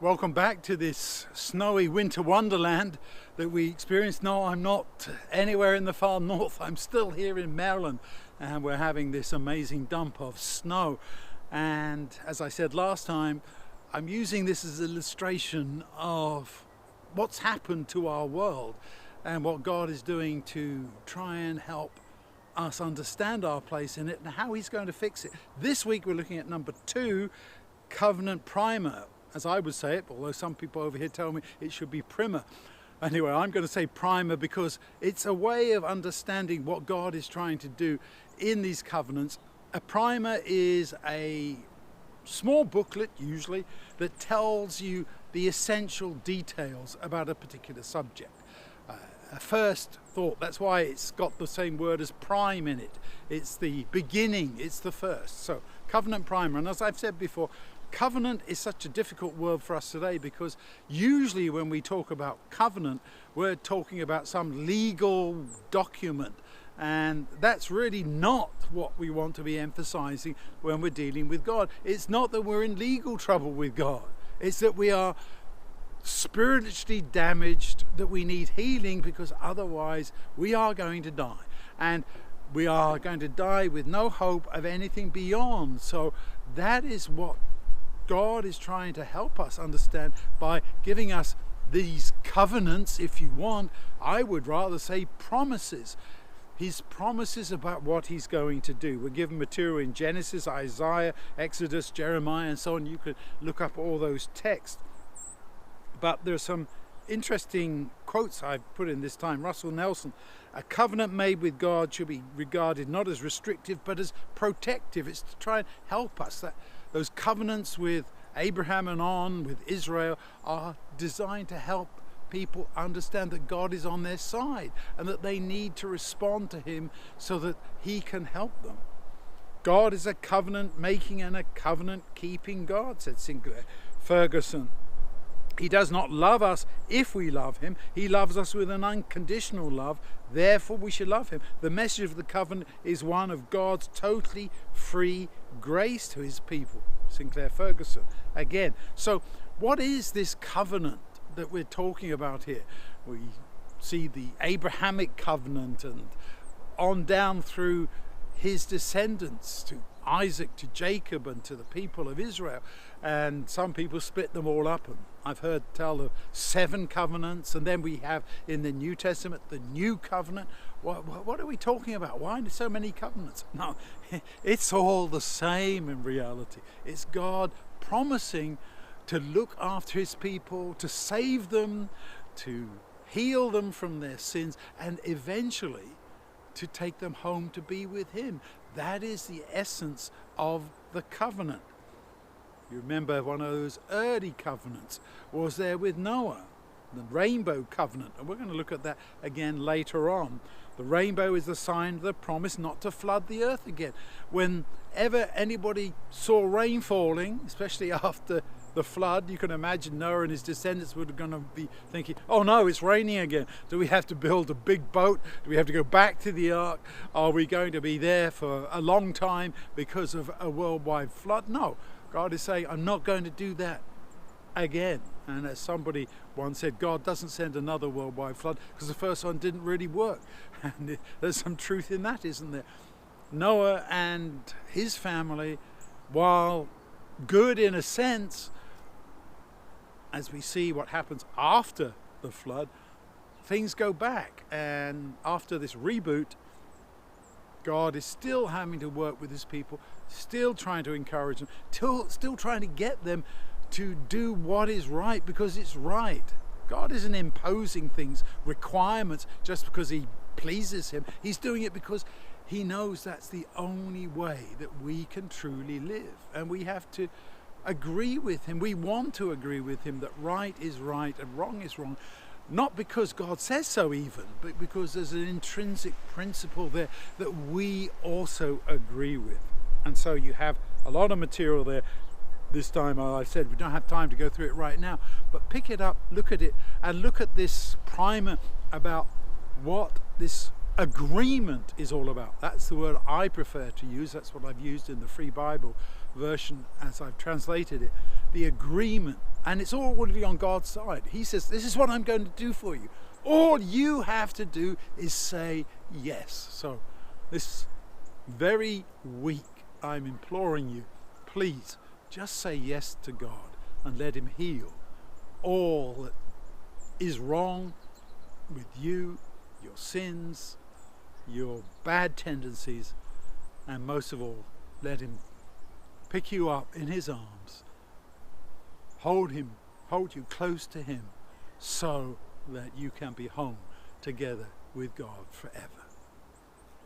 Welcome back to this snowy winter wonderland that we experienced. No, I'm not anywhere in the far north. I'm still here in Maryland, and we're having this amazing dump of snow. And as I said last time, I'm using this as an illustration of what's happened to our world and what God is doing to try and help us understand our place in it and how He's going to fix it. This week we're looking at number 2, Covenant Primer, as I would say it, although some people over here tell me it should be primer. Anyway, I'm going to say primer because it's a way of understanding what God is trying to do in these covenants. A primer is a small booklet, usually, that tells you the essential details about a particular subject. A first thought, that's why it's got the same word as prime in it. It's the beginning, it's the first. So, covenant primer, and as I've said before, covenant is such a difficult word for us today because usually when we talk about covenant, we're talking about some legal document, and that's really not what we want to be emphasizing when we're dealing with God. It's not that we're in legal trouble with God, it's that we are spiritually damaged, that we need healing, because otherwise we are going to die, and we are going to die with no hope of anything beyond. So that is what God is trying to help us understand by giving us these covenants, if you want. I would rather say promises. His promises about what He's going to do. We're given material in Genesis, Isaiah, Exodus, Jeremiah, and so on. You could look up all those texts. But there are some interesting quotes I've put in this time. Russell Nelson: a covenant made with God should be regarded not as restrictive but as protective. It's to try and help us. That those covenants with Abraham and on, with Israel, are designed to help people understand that God is on their side and that they need to respond to Him so that He can help them. God is a covenant making and a covenant keeping God, said Sinclair Ferguson. He does not love us if we love Him. He loves us with an unconditional love. Therefore, we should love Him. The message of the covenant is one of God's totally free grace to His people. Sinclair Ferguson again. So, what is this covenant that we're talking about here? We see the Abrahamic covenant and on down through his descendants to Isaac, to Jacob, and to the people of Israel. And some people split them all up, and I've heard tell of 7 covenants, and then we have in the New Testament the New Covenant. What are we talking about? Why are there so many covenants? No, it's all the same in reality. It's God promising to look after His people, to save them, to heal them from their sins, and eventually to take them home to be with Him. That is the essence of the covenant. You remember one of those early covenants was there with Noah, the rainbow covenant, and we're going to look at that again later on. The rainbow is the sign of the promise not to flood the earth again. Whenever anybody saw rain falling, especially after the flood, you can imagine Noah and his descendants were going to be thinking, oh no, it's raining again. Do we have to build a big boat? Do we have to go back to the ark? Are we going to be there for a long time because of a worldwide flood? No. God is saying, I'm not going to do that again. And as somebody once said, God doesn't send another worldwide flood because the first one didn't really work. And there's some truth in that, isn't there? Noah and his family, while good in a sense, as we see what happens after the flood, things go back. And after this reboot, God is still having to work with His people, still trying to encourage them, still trying to get them to do what is right because it's right. God isn't imposing things, requirements, just because He pleases Him. He's doing it because He knows that's the only way that we can truly live. And we have to agree with Him. We want to agree with Him that right is right and wrong is wrong. Not because God says so even, but because there's an intrinsic principle there that we also agree with. And so you have a lot of material there. This time, I said, we don't have time to go through it right now, but pick it up, look at it, and look at this primer about what this agreement is all about. That's the word I prefer to use. That's what I've used in the Free Bible version as I've translated it. the agreement, and it's already on God's side. He says, this is what I'm going to do for you. All you have to do is say yes. So this very week, I'm imploring you, please just say yes to God and let him heal all that is wrong with you, your sins, your bad tendencies, and most of all, let him pick you up in his arms, hold you close to him, so that you can be home together with God forever.